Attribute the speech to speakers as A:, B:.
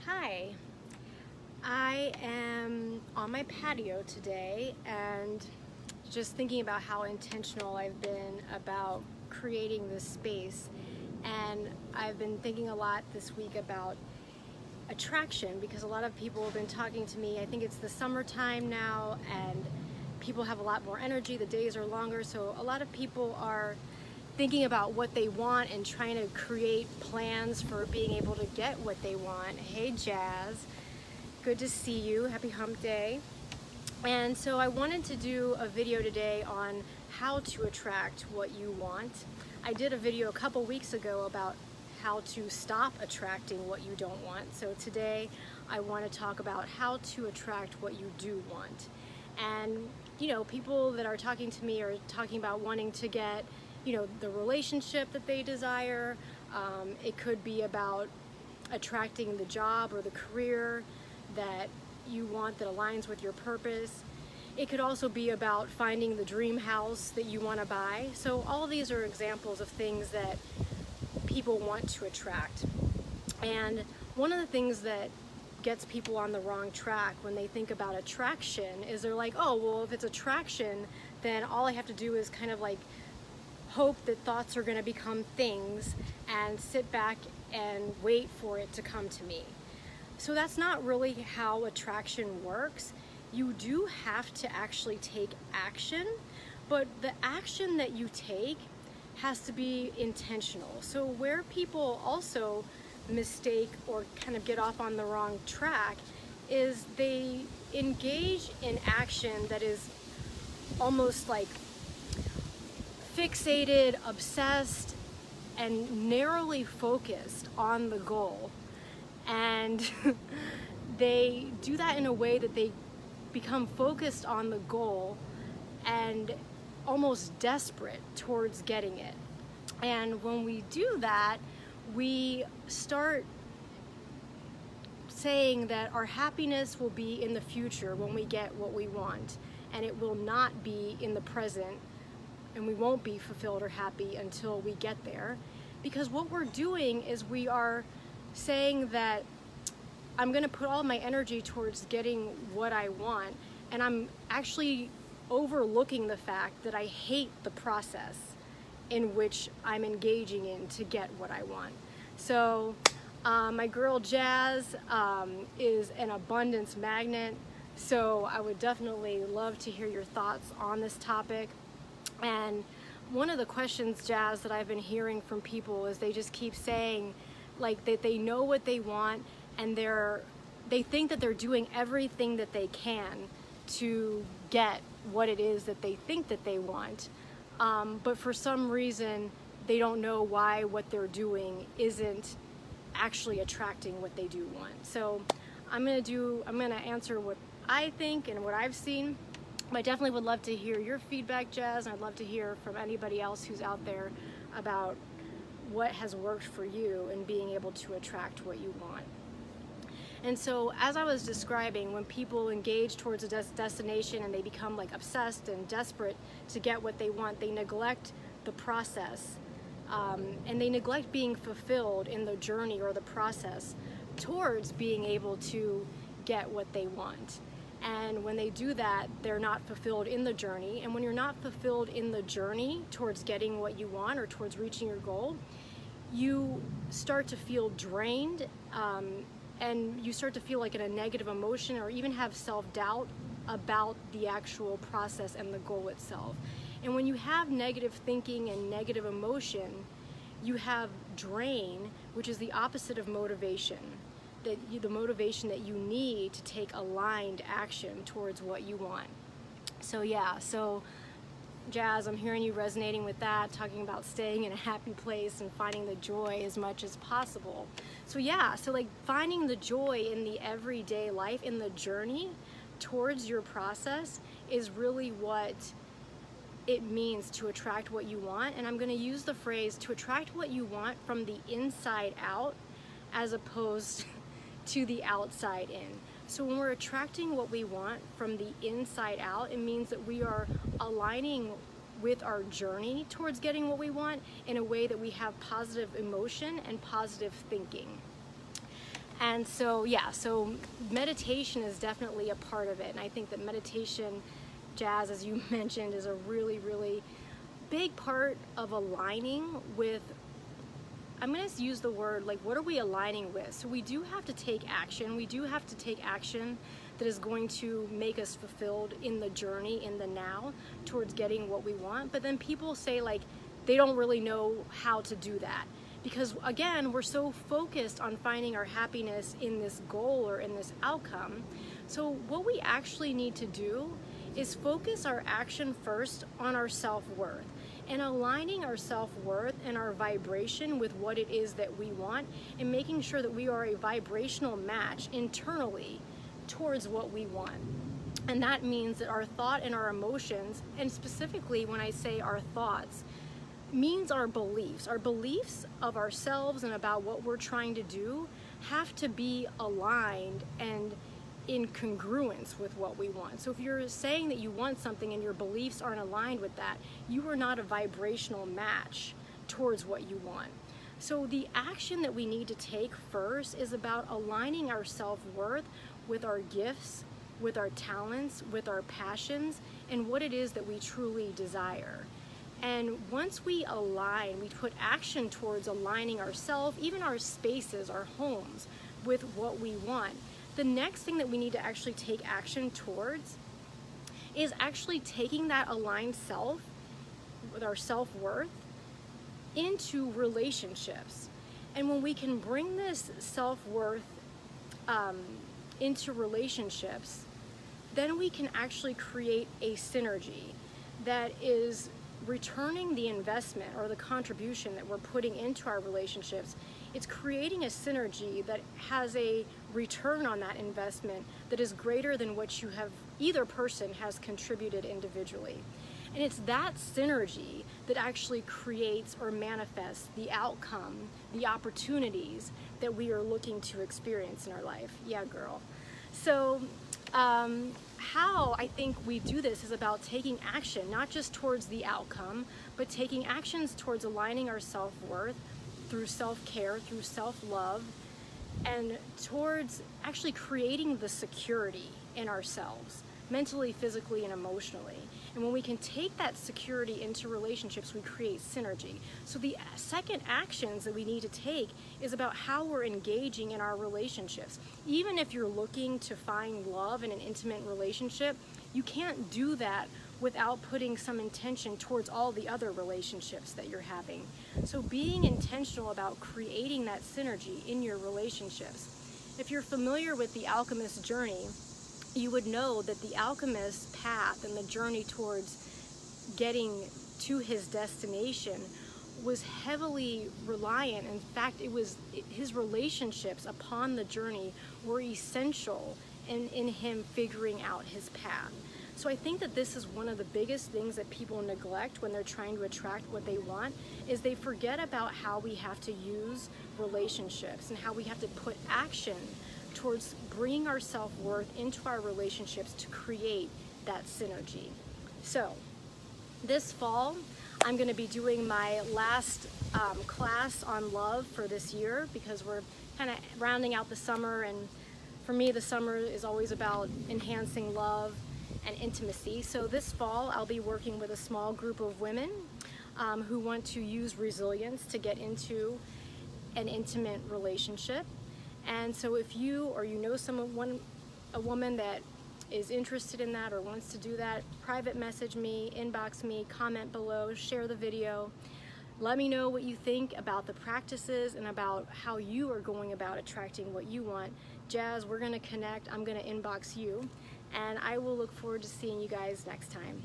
A: Hi, I am on my patio today and just thinking about how intentional I've been about creating this space. And I've been thinking a lot this week about attraction because a lot of people have been talking to me. I think it's the summertime now and people have a lot more energy, the days are longer, so a lot of people are thinking about what they want and trying to create plans for being able to get what they want. Hey Jazz, good to see you, happy hump day. And so I wanted to do a video today on how to attract what you want. I did a video a couple weeks ago about how to stop attracting what you don't want. So today I want to talk about how to attract what you do want. And people that are talking to me are talking about wanting to get the relationship that they desire. It could be about attracting the job or the career that you want that aligns with your purpose. It could also be about finding the dream house that you want to buy. So all of these are examples of things that people want to attract. And one of the things that gets people on the wrong track when they think about attraction is they're like, oh, well, if it's attraction, then all I have to do is kind of like hope that thoughts are going to become things and sit back and wait for it to come to me. So that's not really how attraction works. You do have to actually take action, but the action that you take has to be intentional. So where people also mistake or kind of get off on the wrong track is they engage in action that is almost like fixated, obsessed, and narrowly focused on the goal. And they do that in a way that they become focused on the goal and almost desperate towards getting it. And when we do that, we start saying that our happiness will be in the future when we get what we want, and it will not be in the present, and we won't be fulfilled or happy until we get there. Because what we're doing is we are saying that I'm going to put all my energy towards getting what I want, and I'm actually overlooking the fact that I hate the process in which I'm engaging in to get what I want. So my girl Jazz is an abundance magnet, so I would definitely love to hear your thoughts on this topic. And one of the questions, Jazz, that I've been hearing from people is they just keep saying like that they know what they want and they think that they're doing everything that they can to get what it is that they think that they want. But for some reason, they don't know why what they're doing isn't actually attracting what they do want. So I'm gonna answer what I think and what I've seen. I definitely would love to hear your feedback, Jazz, and I'd love to hear from anybody else who's out there about what has worked for you in being able to attract what you want. And so as I was describing, when people engage towards a destination and they become like obsessed and desperate to get what they want, they neglect the process, and they neglect being fulfilled in the journey or the process towards being able to get what they want. And when they do that, they're not fulfilled in the journey. And when you're not fulfilled in the journey towards getting what you want or towards reaching your goal, you start to feel drained, and you start to feel like in a negative emotion or even have self-doubt about the actual process and the goal itself. And when you have negative thinking and negative emotion, you have drain, which is the opposite of motivation. The motivation that you need to take aligned action towards what you want. So yeah, so Jazz, I'm hearing you resonating with that, talking about staying in a happy place and finding the joy as much as possible. So yeah, so like finding the joy in the everyday life, in the journey towards your process is really what it means to attract what you want. And I'm going to use the phrase to attract what you want from the inside out as opposed to the outside in. So when we're attracting what we want from the inside out, it means that we are aligning with our journey towards getting what we want in a way that we have positive emotion and positive thinking. And so, yeah, so meditation is definitely a part of it. And I think that meditation, Jazz, as you mentioned, is a really, really big part of aligning with, I'm going to use the word, like, what are we aligning with? So we do have to take action. We do have to take action that is going to make us fulfilled in the journey, in the now, towards getting what we want. But then people say, like, they don't really know how to do that. Because again, we're so focused on finding our happiness in this goal or in this outcome. So what we actually need to do is focus our action first on our self-worth, and aligning our self-worth and our vibration with what it is that we want, and making sure that we are a vibrational match internally towards what we want. And that means that our thought and our emotions, and specifically when I say our thoughts, means our beliefs of ourselves and about what we're trying to do have to be aligned and in congruence with what we want. So if you're saying that you want something and your beliefs aren't aligned with that, you are not a vibrational match towards what you want. So the action that we need to take first is about aligning our self-worth with our gifts, with our talents, with our passions, and what it is that we truly desire. And once we align, we put action towards aligning ourselves, even our spaces, our homes, with what we want. The next thing that we need to actually take action towards is actually taking that aligned self with our self-worth into relationships. And when we can bring this self-worth into relationships, then we can actually create a synergy that is returning the investment or the contribution that we're putting into our relationships. It's creating a synergy that has a return on that investment that is greater than what either person has contributed individually. And it's that synergy that actually creates or manifests the outcome, the opportunities that we are looking to experience in our life. Yeah, girl. So how I think we do this is about taking action, not just towards the outcome, but taking actions towards aligning our self-worth through self-care, through self-love, and towards actually creating the security in ourselves, mentally, physically, and emotionally. And when we can take that security into relationships, we create synergy. So the second actions that we need to take is about how we're engaging in our relationships. Even if you're looking to find love in an intimate relationship, you can't do that without putting some intention towards all the other relationships that you're having. So being intentional about creating that synergy in your relationships. If you're familiar with the alchemist's journey, you would know that the alchemist's path and the journey towards getting to his destination was heavily reliant. In fact, his relationships upon the journey were essential in him figuring out his path. So I think that this is one of the biggest things that people neglect when they're trying to attract what they want, is they forget about how we have to use relationships and how we have to put action towards bringing our self-worth into our relationships to create that synergy. So this fall, I'm going to be doing my last class on love for this year, because we're kind of rounding out the summer, and for me the summer is always about enhancing love and intimacy. So this fall I'll be working with a small group of women who want to use resilience to get into an intimate relationship. And so if you or you know a woman that is interested in that or wants to do that, private message me, inbox me, comment below, share the video. Let me know what you think about the practices and about how you are going about attracting what you want. Jazz, we're going to connect. I'm going to inbox you, and I will look forward to seeing you guys next time.